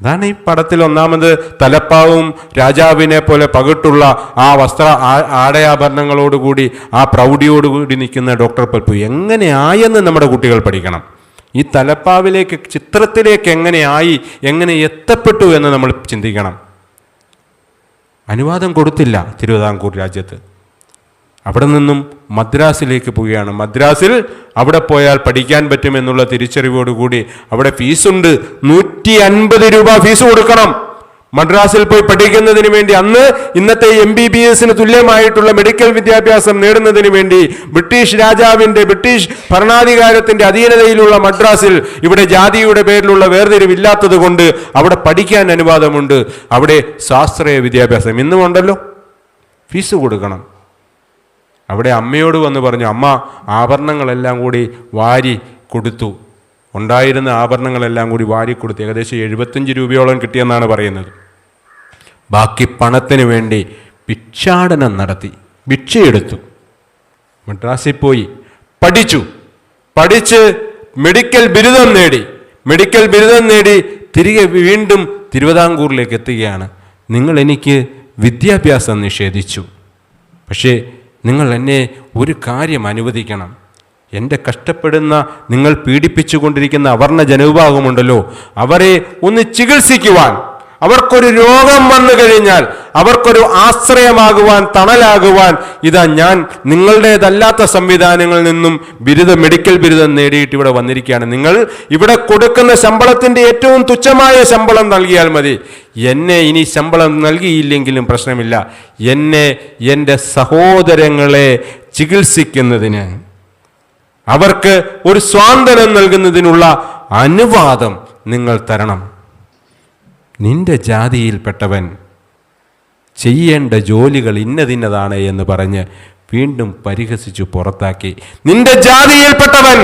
അതാണ് ഈ പടത്തിൽ ഒന്നാമത് തലപ്പാവും രാജാവിനെ പോലെ പകിട്ടുള്ള ആ ആടയാഭരണങ്ങളോടുകൂടി ആ പ്രൗഢിയോടുകൂടി നിൽക്കുന്ന ഡോക്ടർ പൽപ്പു എങ്ങനെയായെന്ന് നമ്മുടെ കുട്ടികൾ പഠിക്കണം. ഈ തലപ്പാവിലേക്ക്, ചിത്രത്തിലേക്ക് എങ്ങനെ എത്തപ്പെട്ടു എന്ന് നമ്മൾ ചിന്തിക്കണം. അനുവാദം കൊടുത്തില്ല തിരുവിതാംകൂർ രാജ്യത്ത്. അവിടെ നിന്നും മദ്രാസിലേക്ക് പോവുകയാണ്. മദ്രാസിൽ അവിടെ പോയാൽ പഠിക്കാൻ പറ്റുമെന്നുള്ള തിരിച്ചറിവോടുകൂടി അവിടെ ഫീസുണ്ട്, 150 രൂപ ഫീസ് കൊടുക്കണം മദ്രാസിൽ പോയി പഠിക്കുന്നതിന് വേണ്ടി. അന്ന് ഇന്നത്തെ MBBS തുല്യമായിട്ടുള്ള മെഡിക്കൽ വിദ്യാഭ്യാസം നേടുന്നതിന് വേണ്ടി ബ്രിട്ടീഷ് ഭരണാധികാരത്തിന്റെ അധീനതയിലുള്ള മദ്രാസിൽ ഇവിടെ ജാതിയുടെ പേരിലുള്ള വേർതിരിവില്ലാത്തത് കൊണ്ട് അവിടെ പഠിക്കാൻ അനുവാദമുണ്ട്. അവിടെ ശാസ്ത്രീയ വിദ്യാഭ്യാസം ഇന്നും ഉണ്ടല്ലോ, ഫീസ് കൊടുക്കണം. അവിടെ അമ്മയോട് വന്ന് പറഞ്ഞു, അമ്മ ആഭരണങ്ങളെല്ലാം കൂടി വാരി കൊടുത്തു. ഉണ്ടായിരുന്ന ആഭരണങ്ങളെല്ലാം കൂടി വാരി കൊടുത്തു. ഏകദേശം 75 രൂപയോളം കിട്ടിയെന്നാണ് പറയുന്നത്. ബാക്കി പണത്തിന് വേണ്ടി ഭിക്ഷാടനം നടത്തി, ഭിക്ഷയെടുത്തു. മദ്രാസിൽ പോയി പഠിച്ച് മെഡിക്കൽ ബിരുദം നേടി തിരികെ വീണ്ടും തിരുവിതാംകൂറിലേക്ക് എത്തുകയാണ്. നിങ്ങൾ എനിക്ക് വിദ്യാഭ്യാസം നിഷേധിച്ചു, പക്ഷേ നിങ്ങൾ എന്നെ ഒരു കാര്യം അനുവദിക്കണം. എൻ്റെ കഷ്ടപ്പെടുന്ന, നിങ്ങൾ പീഡിപ്പിച്ചു കൊണ്ടിരിക്കുന്ന അവർണ ജനവിഭാഗമുണ്ടല്ലോ, അവരെ ഒന്ന് ചികിത്സിക്കുവാൻ, അവർക്കൊരു രോഗം വന്നു കഴിഞ്ഞാൽ അവർക്കൊരു ആശ്രയമാകുവാൻ, തണലാകുവാൻ ഇതാ ഞാൻ നിങ്ങളുടേതല്ലാത്ത സംവിധാനങ്ങളിൽ നിന്നും മെഡിക്കൽ ബിരുദം നേടിയിട്ട് ഇവിടെ വന്നിരിക്കുകയാണ്. നിങ്ങൾ ഇവിടെ കൊടുക്കുന്ന ശമ്പളത്തിൻ്റെ ഏറ്റവും തുച്ഛമായ ശമ്പളം നൽകിയാൽ മതി. എന്നെ ഇനി ശമ്പളം നൽകിയില്ലെങ്കിലും പ്രശ്നമില്ല. എൻ്റെ സഹോദരങ്ങളെ ചികിത്സിക്കുന്നതിന്, അവർക്ക് ഒരു സ്വാതന്ത്ര്യം നൽകുന്നതിനുള്ള അനുവാദം നിങ്ങൾ തരണം. നിന്റെ ജാതിയിൽപ്പെട്ടവൻ ചെയ്യേണ്ട ജോലികൾ ഇന്നതാണ് എന്ന് പറഞ്ഞ് വീണ്ടും പരിഹസിച്ചു പുറത്താക്കി. നിന്റെ ജാതിയിൽപ്പെട്ടവൻ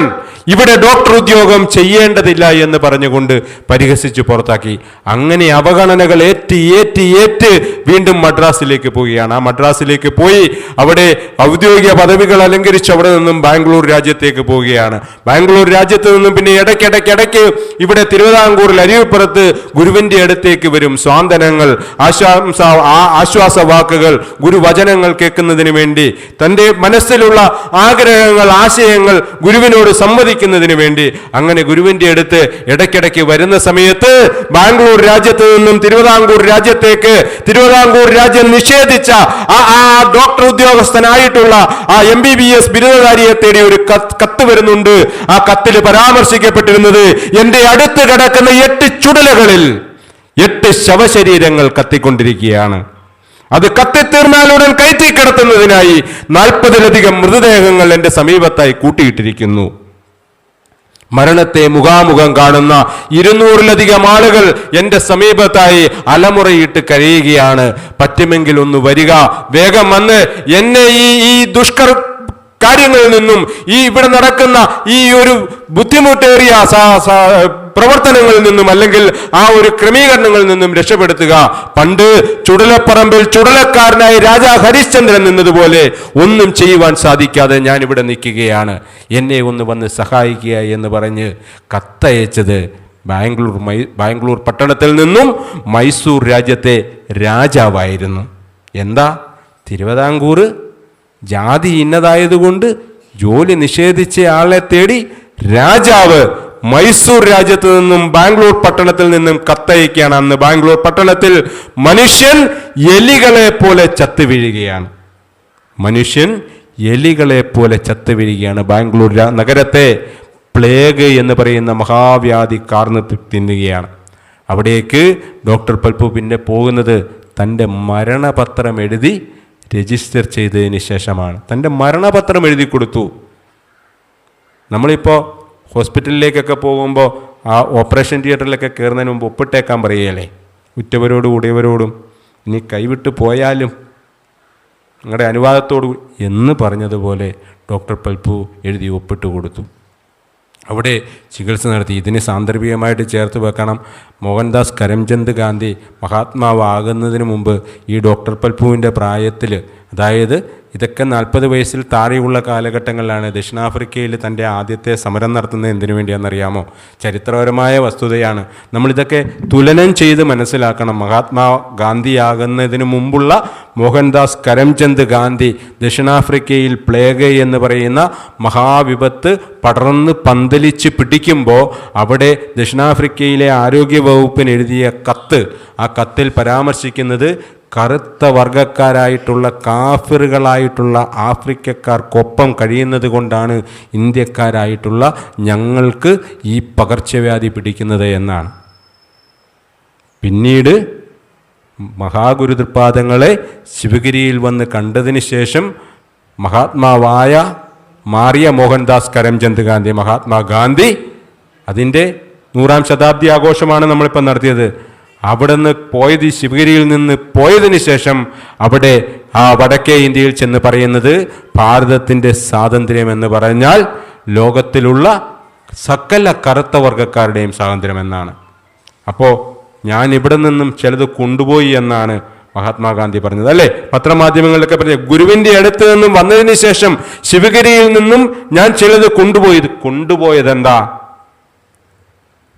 ഇവിടെ ഡോക്ടർ ഉദ്യോഗം ചെയ്യേണ്ടതില്ല എന്ന് പറഞ്ഞുകൊണ്ട് പരിഹസിച്ചു പുറത്താക്കി. അങ്ങനെ അവഗണനകൾ ഏറ്റ് വീണ്ടും മദ്രാസിലേക്ക് പോവുകയാണ്. ആ മദ്രാസിലേക്ക് പോയി അവിടെ ഔദ്യോഗിക പദവികൾ അലങ്കരിച്ച് അവിടെ നിന്നും ബാംഗ്ലൂർ രാജ്യത്തേക്ക് പോവുകയാണ്. ബാംഗ്ലൂർ രാജ്യത്ത് നിന്നും പിന്നെ ഇടയ്ക്ക് ഇവിടെ തിരുവിതാംകൂറിൽ അരുവിപ്പുറത്ത് ഗുരുവിൻ്റെ അടുത്തേക്ക് വരും. സ്വാന്തനങ്ങൾ, ആശ്വാസവാക്കുകൾ, ഗുരുവചനങ്ങൾ കേൾക്കുന്നതിന് വേണ്ടി, തൻ്റെ മനസ്സിലുള്ള ആഗ്രഹങ്ങൾ, ആശയങ്ങൾ ഗുരുവിനോട് സംവദിക്കുന്നതിന് വേണ്ടി അങ്ങനെ ഗുരുവിൻ്റെ അടുത്ത് ഇടയ്ക്കിടയ്ക്ക് വരുന്ന സമയത്ത് ബാംഗ്ലൂർ രാജ്യത്ത് നിന്നും തിരുവിതാംകൂർ രാജ്യം നിഷേധിച്ച ആ ഡോക്ടർ ഉദ്യോഗസ്ഥനായിട്ടുള്ള ആ MBBS ബിരുദധാരിയെ തേടി ഒരു കത്ത് വരുന്നുണ്ട്. ആ കത്തിൽ പരാമർശിക്കപ്പെട്ടിരുന്നത്, എൻ്റെ അടുത്ത് കിടക്കുന്ന 8 ചുടലകളിൽ 8 ശവശരീരങ്ങൾ കത്തിക്കൊണ്ടിരിക്കുകയാണ്. അത് കത്തിത്തീർന്നാലുടൻ കയറ്റി കിടത്തുന്നതിനായി 40-ലധികം മൃതദേഹങ്ങൾ എൻ്റെ സമീപത്തായി കൂട്ടിയിട്ടിരിക്കുന്നു. മരണത്തെ മുഖാമുഖം കാണുന്ന 200-ലധികം ആളുകൾ എൻ്റെ സമീപത്തായി അലമുറയിട്ട് കഴിയുകയാണ്. പറ്റുമെങ്കിൽ ഒന്ന് വരിക, വേഗം വന്ന് എന്നെ ഈ കാര്യങ്ങളിൽ നിന്നും, ഈ ഇവിടെ നടക്കുന്ന ഈ ഒരു ബുദ്ധിമുട്ടേറിയ പ്രവർത്തനങ്ങളിൽ നിന്നും, അല്ലെങ്കിൽ ആ ഒരു ക്രമീകരണങ്ങളിൽ നിന്നും രക്ഷപ്പെടുത്തുക. പണ്ട് ചുടലപ്പറമ്പിൽ ചുടലക്കാരനായി രാജാ ഹരിശ്ചന്ദ്രൻ നിന്നതുപോലെ ഒന്നും ചെയ്യുവാൻ സാധിക്കാതെ ഞാൻ ഇവിടെ നിൽക്കുകയാണ്, എന്നെ ഒന്ന് വന്ന് സഹായിക്കുക എന്ന് പറഞ്ഞ് കത്തയച്ചത് ബാംഗ്ലൂർ പട്ടണത്തിൽ നിന്നും മൈസൂർ രാജ്യത്തെ രാജാവായിരുന്നു. എന്താ, തിരുവിതാംകൂർ ജാതി ഇന്നതായതുകൊണ്ട് ജോലി നിഷേധിച്ച ആളെ തേടി രാജാവ് മൈസൂർ രാജ്യത്ത് നിന്നും ബാംഗ്ലൂർ പട്ടണത്തിൽ നിന്നും കത്തയക്കുകയാണ്. അന്ന് ബാംഗ്ലൂർ പട്ടണത്തിൽ മനുഷ്യൻ എലികളെ പോലെ ചത്തു വീഴുകയാണ്. ബാംഗ്ലൂർ നഗരത്തെ പ്ലേഗ് എന്ന് പറയുന്ന മഹാവ്യാധി കാർന്ന് തിന്നുകയാണ്. അവിടേക്ക് ഡോക്ടർ പൽപ്പു പിന്നെ പോകുന്നത് തൻ്റെ മരണപത്രം എഴുതി രജിസ്റ്റർ ചെയ്തതിന് ശേഷമാണ്. തൻ്റെ മരണപത്രം എഴുതി കൊടുത്തു. നമ്മളിപ്പോൾ ഹോസ്പിറ്റലിലേക്കൊക്കെ പോകുമ്പോൾ ആ ഓപ്പറേഷൻ തിയേറ്ററിലൊക്കെ കയറുന്നതിന് മുമ്പ് ഒപ്പിട്ടേക്കാൻ പറയുകയല്ലേ ഉറ്റവരോടും ഉടയവരോടും, ഇനി കൈവിട്ട് പോയാലും നിങ്ങളുടെ അനുവാദത്തോടു എന്ന് പറഞ്ഞതുപോലെ ഡോക്ടർ പൽപ്പു എഴുതി ഒപ്പിട്ട് കൊടുത്തു. അവിടെ ചികിത്സ നടത്തി. ഇതിന് സാന്ദർഭികമായിട്ട് ചേർത്ത് വെക്കണം, മോഹൻദാസ് കരംചന്ദ് ഗാന്ധി മഹാത്മാവാകുന്നതിന് മുമ്പ് ഈ ഡോക്ടർ പൽപ്പുവിൻ്റെ പ്രായത്തിൽ, അതായത് ഇതൊക്കെ 40 വയസ്സിൽ താഴെയുള്ള കാലഘട്ടങ്ങളിലാണ്. ദക്ഷിണാഫ്രിക്കയിൽ തൻ്റെ ആദ്യത്തെ സമരം നടത്തുന്നത് എന്തിനു വേണ്ടിയാണെന്നറിയാമോ? ചരിത്രപരമായ വസ്തുതയാണ്. നമ്മളിതൊക്കെ തുലനം ചെയ്ത് മനസ്സിലാക്കണം. മഹാത്മാഗാന്ധിയാകുന്നതിന് മുമ്പുള്ള മോഹൻദാസ് കരംചന്ദ് ഗാന്ധി ദക്ഷിണാഫ്രിക്കയിൽ പ്ലേഗ് എന്ന് പറയുന്ന മഹാവിപത്ത് പടർന്ന് പന്തലിച്ച് പിടിക്കുമ്പോൾ അവിടെ ദക്ഷിണാഫ്രിക്കയിലെ ആരോഗ്യ വകുപ്പിന് എഴുതിയ കത്ത്, ആ കത്തിൽ പരാമർശിക്കുന്നത് കറുത്ത വർഗക്കാരായിട്ടുള്ള കാഫിറുകളായിട്ടുള്ള ആഫ്രിക്കക്കാർക്കൊപ്പം കഴിയുന്നത് കൊണ്ടാണ് ഇന്ത്യക്കാരായിട്ടുള്ള ഞങ്ങൾക്ക് ഈ പകർച്ചവ്യാധി പിടിക്കുന്നത് എന്നാണ്. പിന്നീട് മഹാഗുരുതൃപാദങ്ങളെ ശിവഗിരിയിൽ വന്ന് കണ്ടതിന് ശേഷം മഹാത്മാവായ മാറിയ മോഹൻദാസ് കരംചന്ദ് ഗാന്ധി, മഹാത്മാഗാന്ധി, അതിൻ്റെ 100ാം ശതാബ്ദി ആഘോഷമാണ് നമ്മളിപ്പോൾ നടത്തിയത്. അവിടെ നിന്ന് പോയത്, ശിവഗിരിയിൽ നിന്ന് പോയതിന് ശേഷം അവിടെ ആ വടക്കേ ഇന്ത്യയിൽ ചെന്ന് പറയുന്നത് ഭാരതത്തിൻ്റെ സ്വാതന്ത്ര്യം എന്ന് പറഞ്ഞാൽ ലോകത്തിലുള്ള സകല കറുത്ത വർഗക്കാരുടെയും സ്വാതന്ത്ര്യം എന്നാണ്. അപ്പോൾ ഞാൻ ഇവിടെ നിന്നും ചിലത് കൊണ്ടുപോയി എന്നാണ് മഹാത്മാഗാന്ധി പറഞ്ഞത്, അല്ലേ? പത്രമാധ്യമങ്ങളിലൊക്കെ പറഞ്ഞത് ഗുരുവിൻ്റെ അടുത്ത് നിന്നും വന്നതിന് ശേഷം ശിവഗിരിയിൽ നിന്നും ഞാൻ ചിലത് കൊണ്ടുപോയതെന്താ?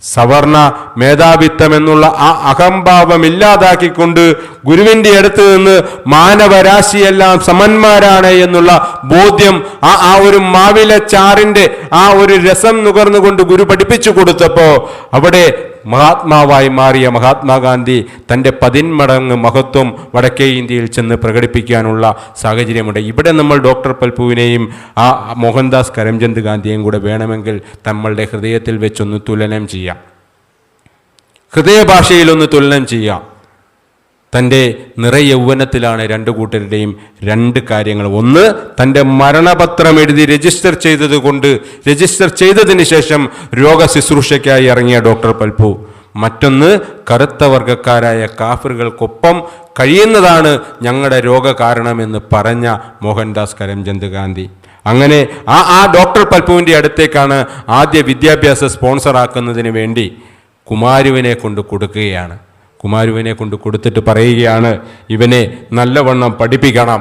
സവർണ മേധാവിത്വം എന്നുള്ള ആ അഹംഭാവം ഇല്ലാതാക്കിക്കൊണ്ട് ഗുരുവിൻ്റെ അടുത്ത് നിന്ന് മാനവരാശിയെല്ലാം സമന്മാരാണ് എന്നുള്ള ബോധ്യം ആ ഒരു മാവിലച്ചാറിൻ്റെ ആ ഒരു രസം നുകർന്നുകൊണ്ട് ഗുരു പഠിപ്പിച്ചു കൊടുത്തപ്പോൾ അവിടെ മഹാത്മാവായി മാറിയ മഹാത്മാഗാന്ധി തൻ്റെ 10 മടങ്ങ് മഹത്വം വടക്കേ ഇന്ത്യയിൽ ചെന്ന് പ്രകടിപ്പിക്കാനുള്ള സാഹചര്യമുണ്ട്. ഇവിടെ നമ്മൾ ഡോക്ടർ പൽപുവിനെയും ആ മോഹൻദാസ് കരംചന്ദ് ഗാന്ധിയെയും കൂടെ വേണമെങ്കിൽ നമ്മളുടെ ഹൃദയത്തിൽ വെച്ചൊന്ന് തുലനം ചെയ്യാം, ഹൃദയഭാഷയിലൊന്ന് തുലനം ചെയ്യാം. തൻ്റെ നിറയൗവനത്തിലാണ് 2 കൂട്ടരുടെയും 2 കാര്യങ്ങൾ. ഒന്ന്, തൻ്റെ മരണപത്രം എഴുതി രജിസ്റ്റർ ചെയ്തതിന് ശേഷം രോഗശുശ്രൂഷയ്ക്കായി ഇറങ്ങിയ ഡോക്ടർ പൽപു. മറ്റൊന്ന്, കറുത്ത വർഗക്കാരായ കാഫിറുകൾക്കൊപ്പം കഴിയുന്നതാണ് ഞങ്ങളുടെ രോഗകാരണമെന്ന് പറഞ്ഞ മോഹൻദാസ് കരംചന്ദ് ഗാന്ധി. അങ്ങനെ ആ ഡോക്ടർ പൽപുവിൻ്റെ അടുത്തേക്കാണ് ആദ്യ വിദ്യാഭ്യാസ സ്പോൺസറാക്കുന്നതിന് വേണ്ടി കുമാരുവിനെ കൊണ്ട് കൊടുക്കുകയാണ്. കുമാരുവിനെ കൊണ്ട് കൊടുത്തിട്ട് പറയുകയാണ്, ഇവനെ നല്ലവണ്ണം പഠിപ്പിക്കണം,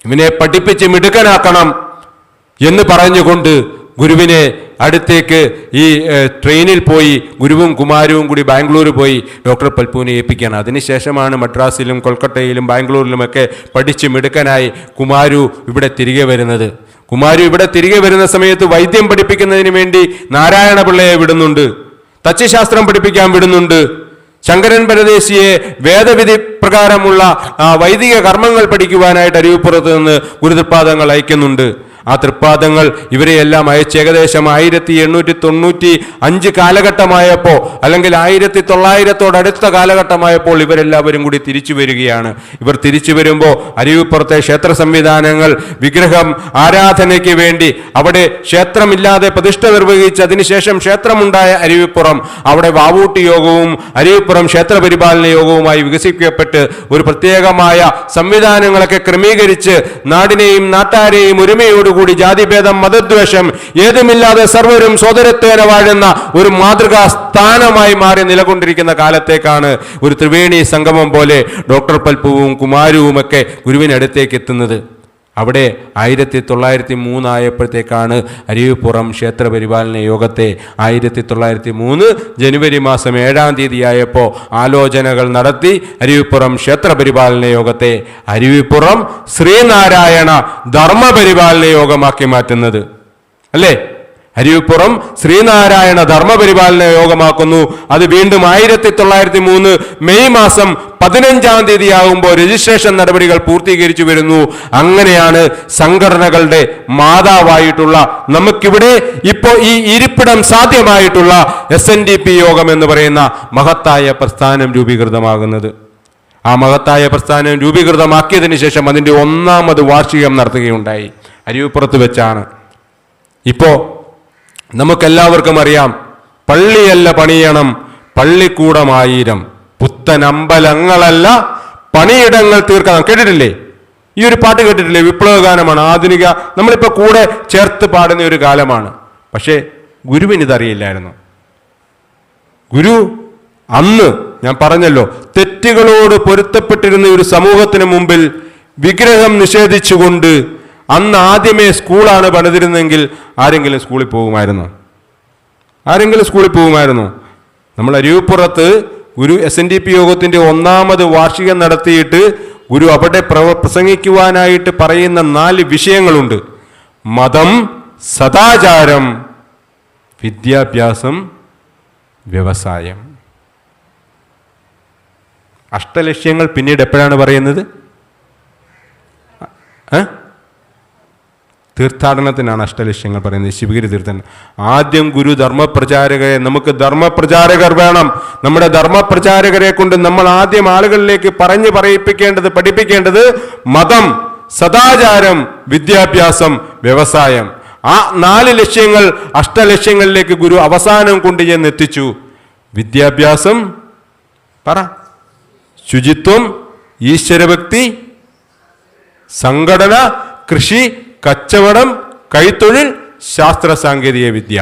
ഇവനെ പഠിപ്പിച്ച് മിടുക്കനാക്കണം എന്ന് പറഞ്ഞുകൊണ്ട് ഗുരുവിനെ അടുത്തേക്ക് ഈ ട്രെയിനിൽ പോയി ഗുരുവും കുമാരവും കൂടി ബാംഗ്ലൂർ പോയി ഡോക്ടർ പൽപുവിനെ ഏൽപ്പിക്കുകയാണ്. അതിനുശേഷമാണ് മദ്രാസിലും കൊൽക്കട്ടയിലും ബാംഗ്ലൂരിലുമൊക്കെ പഠിച്ച് മിടുക്കനായി കുമാരു ഇവിടെ തിരികെ വരുന്നത്. കുമാരു ഇവിടെ തിരികെ വരുന്ന സമയത്ത് വൈദ്യം പഠിപ്പിക്കുന്നതിന് വേണ്ടി നാരായണ പിള്ളയെ വിടുന്നുണ്ട്, തച്ചുശാസ്ത്രം പഠിപ്പിക്കാൻ വിടുന്നുണ്ട്, ശങ്കരൻ പരദേശിയെ വേദവിധി പ്രകാരമുള്ള വൈദിക കർമ്മങ്ങൾ പഠിക്കുവാനായിട്ട് അരുവിപ്പുറത്ത് നിന്ന് ഗുരുതൃപാദങ്ങൾ അയക്കുന്നുണ്ട്. ആ തൃപ്പാദങ്ങൾ ഇവരെയെല്ലാം അയച്ച് ഏകദേശം 1895 കാലഘട്ടമായപ്പോൾ, അല്ലെങ്കിൽ 1900 കാലഘട്ടമായപ്പോൾ ഇവരെല്ലാവരും കൂടി തിരിച്ചു വരികയാണ്. ഇവർ തിരിച്ചു വരുമ്പോൾ അരുവിപ്പുറത്തെ ക്ഷേത്ര സംവിധാനങ്ങൾ, വിഗ്രഹം ആരാധനയ്ക്ക് വേണ്ടി അവിടെ ക്ഷേത്രമില്ലാതെ പ്രതിഷ്ഠ നിർവഹിച്ച് അതിനുശേഷം ക്ഷേത്രമുണ്ടായ അരുവിപ്പുറം അവിടെ വാവൂട്ടി യോഗവും അരുവിപ്പുറം ക്ഷേത്ര പരിപാലന യോഗവുമായി വികസിപ്പിക്കപ്പെട്ട് ഒരു പ്രത്യേകമായ സംവിധാനങ്ങളൊക്കെ ക്രമീകരിച്ച് നാടിനെയും നാട്ടാരെയും ഒരുമയോട് കൂടി ജാതിഭേദം മതദ്വേഷം ഏതുമില്ലാതെ സർവരും സോദരത്വേന വാഴുന്ന ഒരു മാതൃകാ സ്ഥാനമായി മാറി നിലകൊണ്ടിരിക്കുന്ന കാലത്തേക്കാണ് ഒരു ത്രിവേണി സംഗമം പോലെ ഡോക്ടർ പൽപുവും കുമാരുവുമൊക്കെ ഗുരുവിനടുത്തേക്ക് എത്തുന്നത്. അവിടെ 1903 ആയപ്പോഴത്തേക്കാണ് അരുവിപ്പുറം ക്ഷേത്ര പരിപാലന യോഗത്തെ 1903 ജനുവരി മാസം 7-ാം തീയതി ആയപ്പോൾ ആലോചനകൾ നടത്തി അരുവിപ്പുറം ക്ഷേത്ര പരിപാലന യോഗത്തെ അരുവിപ്പുറം ശ്രീനാരായണ ധർമ്മപരിപാലന യോഗമാക്കി മാറ്റുന്നത്, അല്ലേ? അരുവിപ്പുറം ശ്രീനാരായണ ധർമ്മപരിപാലന യോഗമാക്കുന്നു. അത് വീണ്ടും 1903 മെയ് മാസം 15-ാം തീയതി ആകുമ്പോൾ രജിസ്ട്രേഷൻ നടപടികൾ പൂർത്തീകരിച്ചു വരുന്നു. അങ്ങനെയാണ് സംഘടനകളുടെ മാതാവായിട്ടുള്ള നമുക്കിവിടെ ഇപ്പോൾ ഈ ഇരിപ്പിടം സാധ്യമായിട്ടുള്ള SNDP യോഗം എന്ന് പറയുന്ന മഹത്തായ പ്രസ്ഥാനം രൂപീകൃതമാകുന്നത്. ആ മഹത്തായ പ്രസ്ഥാനം രൂപീകൃതമാക്കിയതിന് ശേഷം അതിൻ്റെ 1ാമത് വാർഷികം നടത്തുകയുണ്ടായി. അരുവിപ്പുറത്ത് വെച്ചാണ്. ഇപ്പോൾ നമുക്കെല്ലാവർക്കും അറിയാം, പള്ളിയല്ല പണിയണം പള്ളിക്കൂടമായിരം, പുത്തനമ്പലങ്ങളല്ല പണിയിടങ്ങൾ തീർക്കണം. കേട്ടിട്ടില്ലേ? ഈ ഒരു പാട്ട് കേട്ടിട്ടില്ലേ? വിപ്ലവ ഗാനമാണ്, ആധുനിക, നമ്മളിപ്പോൾ കൂടെ ചേർത്ത് പാടുന്ന ഒരു കാലമാണ്. പക്ഷേ ഗുരുവിന് ഇതറിയില്ലായിരുന്നു. ഗുരു അന്ന് ഞാൻ പറഞ്ഞല്ലോ, തെറ്റുകളോട് പൊരുത്തപ്പെട്ടിരുന്ന ഒരു സമൂഹത്തിന് മുമ്പിൽ വിഗ്രഹം നിഷേധിച്ചുകൊണ്ട് അന്ന് ആദ്യമേ സ്കൂളാണ് പണിതിരുന്നെങ്കിൽ ആരെങ്കിലും സ്കൂളിൽ പോകുമായിരുന്നോ? നമ്മൾ അരുവിപ്പുറത്ത് ഗുരു SNDP യോഗത്തിന്റെ 1ാമത് വാർഷികം നടത്തിയിട്ട് ഗുരു അവിടെ പ്രസംഗിക്കുവാനായിട്ട് പറയുന്ന 4 വിഷയങ്ങളുണ്ട്. മതം, സദാചാരം, വിദ്യാഭ്യാസം, വ്യവസായം. അഷ്ടലക്ഷ്യങ്ങൾ പിന്നീട് എപ്പോഴാണ് പറയുന്നത്? തീർത്ഥാടനത്തിനാണ് അഷ്ടലക്ഷ്യങ്ങൾ പറയുന്നത്, ശിവഗിരി തീർത്ഥാടനം. ആദ്യം ഗുരു ധർമ്മപ്രചാരകരെ, നമുക്ക് ധർമ്മപ്രചാരകർ വേണം. നമ്മുടെ ധർമ്മപ്രചാരകരെ കൊണ്ട് നമ്മൾ ആദ്യം ആളുകളിലേക്ക് പഠിപ്പിക്കേണ്ടത് മതം, സദാചാരം, വിദ്യാഭ്യാസം, വ്യവസായം. ആ 4 ലക്ഷ്യങ്ങൾ അഷ്ടലക്ഷ്യങ്ങളിലേക്ക് ഗുരു അവസാനം കൊണ്ടുചെന്ന് എത്തിച്ചു. വിദ്യാഭ്യാസം ശുചിത്വം, ഈശ്വരഭക്തി, സംഘടന, കൃഷി, കച്ചവടം, കൈത്തൊഴിൽ, ശാസ്ത്ര സാങ്കേതിക വിദ്യ.